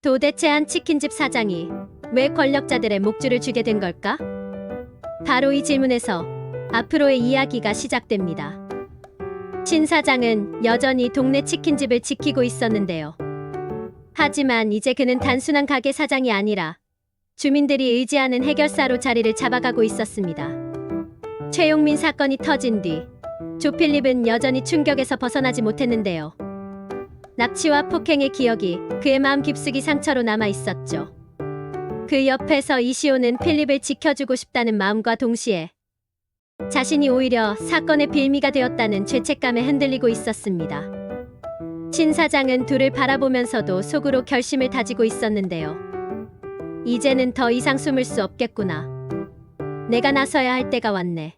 도대체 한 치킨집 사장이 왜 권력자들의 목줄을 쥐게 된 걸까? 바로 이 질문에서 앞으로의 이야기가 시작됩니다. 신 사장은 여전히 동네 치킨집을 지키고 있었는데요. 하지만 이제 그는 단순한 가게 사장이 아니라 주민들이 의지하는 해결사로 자리를 잡아가고 있었습니다. 최용민 사건이 터진 뒤 조필립은 여전히 충격에서 벗어나지 못했는데요. 납치와 폭행의 기억이 그의 마음 깊숙이 상처로 남아 있었죠. 그 옆에서 이시오는 필립을 지켜주고 싶다는 마음과 동시에 자신이 오히려 사건의 빌미가 되었다는 죄책감에 흔들리고 있었습니다. 신 사장은 둘을 바라보면서도 속으로 결심을 다지고 있었는데요. 이제는 더 이상 숨을 수 없겠구나. 내가 나서야 할 때가 왔네.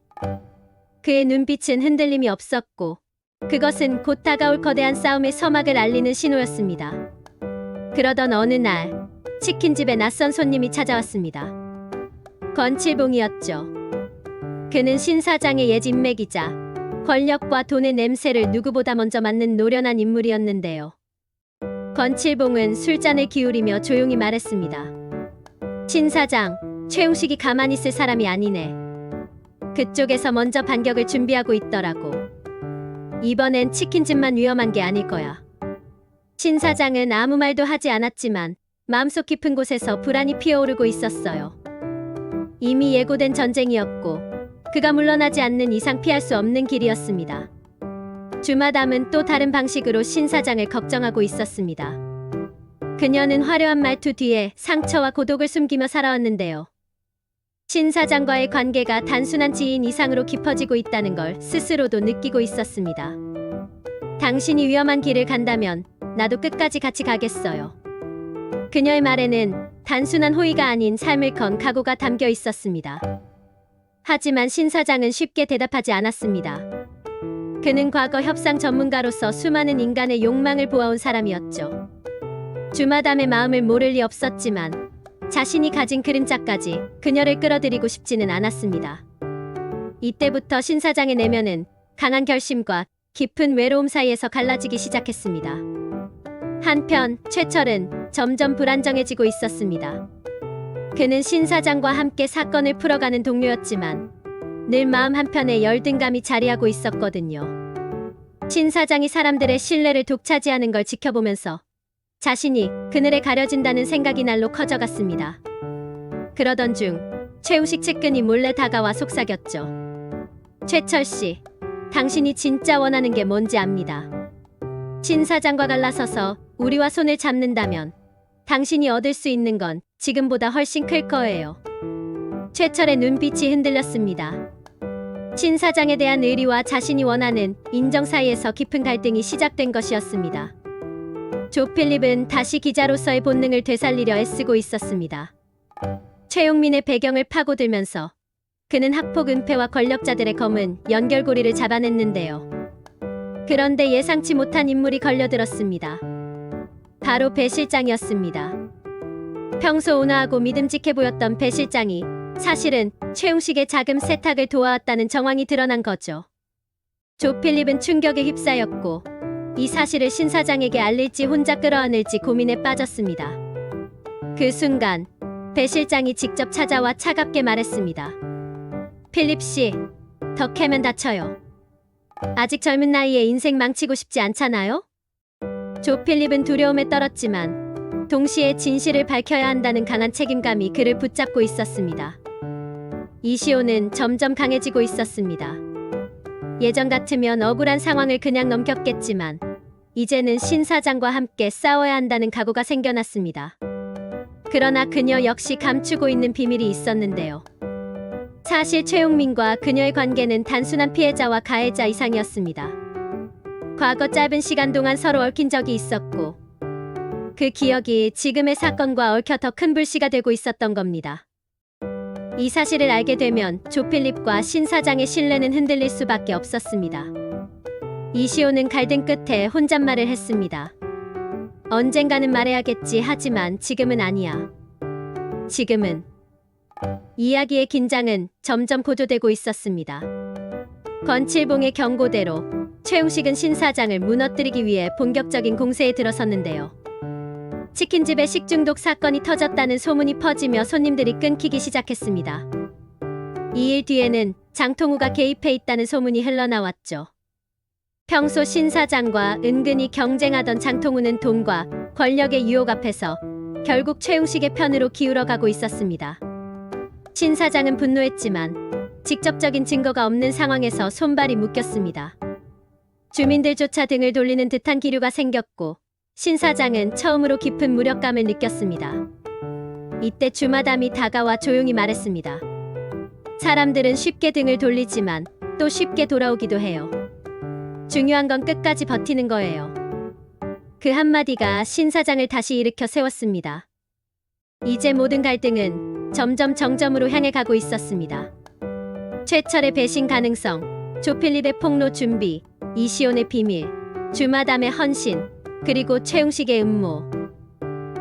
그의 눈빛은 흔들림이 없었고 그것은 곧 다가올 거대한 싸움의 서막을 알리는 신호였습니다. 그러던 어느 날 치킨집에 낯선 손님이 찾아왔습니다. 건칠봉이었죠. 그는 신 사장의 옛 인맥이자 권력과 돈의 냄새를 누구보다 먼저 맡는 노련한 인물이었는데요. 건칠봉은 술잔을 기울이며 조용히 말했습니다. 신 사장, 최용식이 가만히 있을 사람이 아니네. 그쪽에서 먼저 반격을 준비하고 있더라고. 이번엔 치킨집만 위험한 게 아닐 거야. 신 사장은 아무 말도 하지 않았지만 마음속 깊은 곳에서 불안이 피어오르고 있었어요. 이미 예고된 전쟁이었고 그가 물러나지 않는 이상 피할 수 없는 길이었습니다. 주마담은 또 다른 방식으로 신 사장을 걱정하고 있었습니다. 그녀는 화려한 말투 뒤에 상처와 고독을 숨기며 살아왔는데요. 신 사장과의 관계가 단순한 지인 이상으로 깊어지고 있다는 걸 스스로도 느끼고 있었습니다. 당신이 위험한 길을 간다면 나도 끝까지 같이 가겠어요. 그녀의 말에는 단순한 호의가 아닌 삶을 건 각오가 담겨 있었습니다. 하지만 신 사장은 쉽게 대답하지 않았습니다. 그는 과거 협상 전문가로서 수많은 인간의 욕망을 보아온 사람이었죠. 주마담의 마음을 모를 리 없었지만 자신이 가진 그림자까지 그녀를 끌어들이고 싶지는 않았습니다. 이때부터 신 사장의 내면은 강한 결심과 깊은 외로움 사이에서 갈라지기 시작했습니다. 한편 최철은 점점 불안정해지고 있었습니다. 그는 신 사장과 함께 사건을 풀어가는 동료였지만 늘 마음 한편에 열등감이 자리하고 있었거든요. 신 사장이 사람들의 신뢰를 독차지하는 걸 지켜보면서 자신이 그늘에 가려진다는 생각이 날로 커져갔습니다. 그러던 중 최우식 측근이 몰래 다가와 속삭였죠. 최철 씨, 당신이 진짜 원하는 게 뭔지 압니다. 신 사장과 갈라서서 우리와 손을 잡는다면 당신이 얻을 수 있는 건 지금보다 훨씬 클 거예요. 최철의 눈빛이 흔들렸습니다. 신 사장에 대한 의리와 자신이 원하는 인정 사이에서 깊은 갈등이 시작된 것이었습니다. 조필립은 다시 기자로서의 본능을 되살리려 애쓰고 있었습니다. 최용민의 배경을 파고들면서 그는 학폭 은폐와 권력자들의 검은 연결고리를 잡아냈는데요. 그런데 예상치 못한 인물이 걸려들었습니다. 바로 배 실장이었습니다. 평소 온화하고 믿음직해 보였던 배 실장이 사실은 최용식의 자금 세탁을 도와왔다는 정황이 드러난 거죠. 조필립은 충격에 휩싸였고 이 사실을 신 사장에게 알릴지 혼자 끌어안을지 고민에 빠졌습니다. 그 순간 배 실장이 직접 찾아와 차갑게 말했습니다. 필립 씨, 더 캐면 다쳐요. 아직 젊은 나이에 인생 망치고 싶지 않잖아요? 조필립은 두려움에 떨었지만 동시에 진실을 밝혀야 한다는 강한 책임감이 그를 붙잡고 있었습니다. 이시오는 점점 강해지고 있었습니다. 예전 같으면 억울한 상황을 그냥 넘겼겠지만 이제는 신 사장과 함께 싸워야 한다는 각오가 생겨났습니다. 그러나 그녀 역시 감추고 있는 비밀이 있었는데요. 사실 최용민과 그녀의 관계는 단순한 피해자와 가해자 이상이었습니다. 과거 짧은 시간 동안 서로 얽힌 적이 있었고 그 기억이 지금의 사건과 얽혀 더 큰 불씨가 되고 있었던 겁니다. 이 사실을 알게 되면 조필립과 신 사장의 신뢰는 흔들릴 수밖에 없었습니다. 이시오는 갈등 끝에 혼잣말을 했습니다. 언젠가는 말해야겠지 하지만 지금은 아니야. 지금은. 이야기의 긴장은 점점 고조되고 있었습니다. 건칠봉의 경고대로 최용식은 신 사장을 무너뜨리기 위해 본격적인 공세에 들어섰는데요. 치킨집에 식중독 사건이 터졌다는 소문이 퍼지며 손님들이 끊기기 시작했습니다. 2일 뒤에는 장통우가 개입해 있다는 소문이 흘러나왔죠. 평소 신 사장과 은근히 경쟁하던 장통우는 돈과 권력의 유혹 앞에서 결국 최용식의 편으로 기울어가고 있었습니다. 신 사장은 분노했지만 직접적인 증거가 없는 상황에서 손발이 묶였습니다. 주민들조차 등을 돌리는 듯한 기류가 생겼고 신 사장은 처음으로 깊은 무력감을 느꼈습니다. 이때 주마담이 다가와 조용히 말했습니다. 사람들은 쉽게 등을 돌리지만 또 쉽게 돌아오기도 해요. 중요한 건 끝까지 버티는 거예요. 그 한마디가 신 사장을 다시 일으켜 세웠습니다. 이제 모든 갈등은 점점 정점으로 향해 가고 있었습니다. 최철의 배신 가능성, 조필립의 폭로 준비, 이시온의 비밀, 주마담의 헌신, 그리고 최용식의 음모.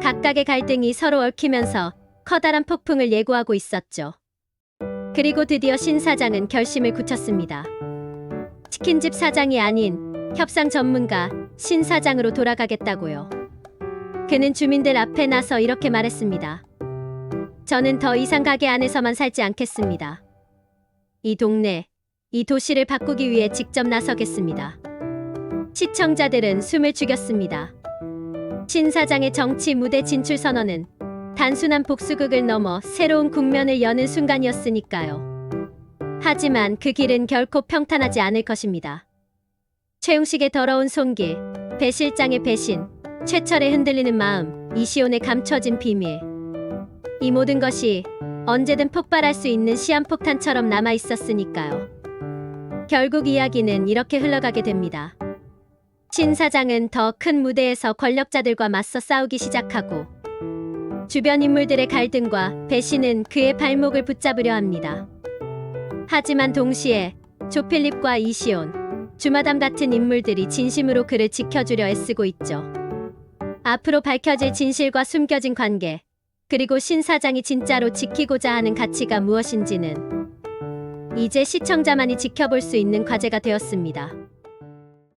각각의 갈등이 서로 얽히면서 커다란 폭풍을 예고하고 있었죠. 그리고 드디어 신 사장은 결심을 굳혔습니다. 치킨집 사장이 아닌 협상 전문가 신 사장으로 돌아가겠다고요. 그는 주민들 앞에 나서 이렇게 말했습니다. 저는 더 이상 가게 안에서만 살지 않겠습니다. 이 동네, 이 도시를 바꾸기 위해 직접 나서겠습니다. 시청자들은 숨을 죽였습니다. 신 사장의 정치 무대 진출 선언은 단순한 복수극을 넘어 새로운 국면을 여는 순간이었으니까요. 하지만 그 길은 결코 평탄하지 않을 것입니다. 최용식의 더러운 손길, 배 실장의 배신, 최철의 흔들리는 마음, 이시온의 감춰진 비밀. 이 모든 것이 언제든 폭발할 수 있는 시한폭탄처럼 남아 있었으니까요. 결국 이야기는 이렇게 흘러가게 됩니다. 신 사장은 더 큰 무대에서 권력자들과 맞서 싸우기 시작하고 주변 인물들의 갈등과 배신은 그의 발목을 붙잡으려 합니다. 하지만 동시에 조필립과 이시온, 주마담 같은 인물들이 진심으로 그를 지켜주려 애쓰고 있죠. 앞으로 밝혀질 진실과 숨겨진 관계, 그리고 신 사장이 진짜로 지키고자 하는 가치가 무엇인지는 이제 시청자만이 지켜볼 수 있는 과제가 되었습니다.